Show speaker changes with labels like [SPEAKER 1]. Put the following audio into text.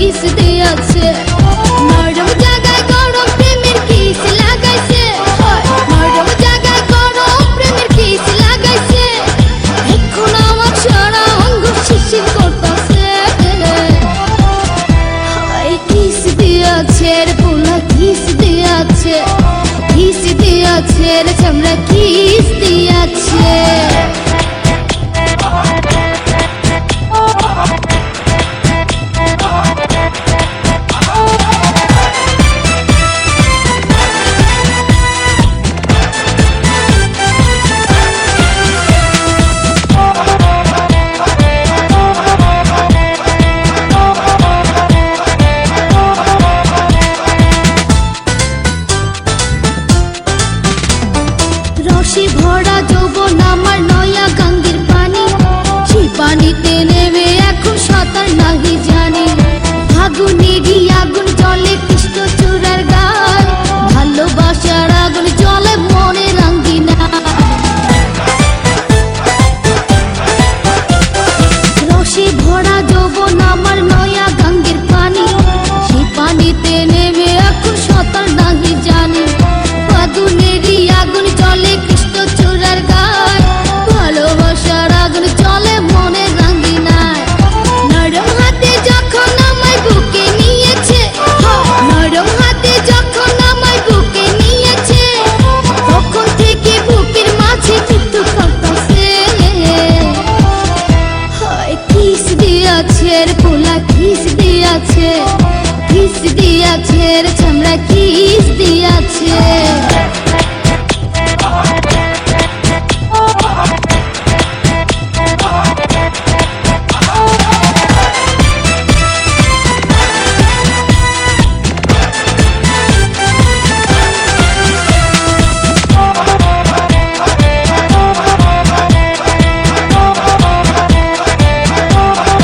[SPEAKER 1] kiss দিয়াছে নরম জায়গায় গরম প্রেমের কিস লাগাইছে নরম জায়গায় গরম প্রেমের কিস লাগাইছে এখন আমার সারা অঙ্গ শিরশির করতেছে কিস দিয়াছে রে পোলা কিস দিয়াছে রে চামড়া কিস দিয়াছে রসে ভরা যৌবন আমার নয়া গাঙ্গের পানি সেই পানিতে নেমে এখন সাঁতার নাহি জানি ফাগুনেরই আগুন জলে কৃষ্ণ চূড়ার গায় ভালোবাসার আগুন জলে মনে রাঙ্গিনা রসে ভরা যৌবন আমার নয়া গাঙ্গের পানি সেই পানিতে নেমে এখন সাঁতার নাহি জানি ফাগুনেরই আগুন জলে কৃষ্ণ চূড়ার গায় ভালোবাসার আগুন জলে মনে রাঙ্গিনায় নরম হাতে যখন আমায় বুকে নিয়েছে নরম হাতে যখন আমায় বুকে নিয়েছে তখন থেকে বুকের মাঝে টুকটুক করতেছে কিস দিয়াছে রে পোলা কিস দিয়াছে রে চামড়া কিস দিয়াছে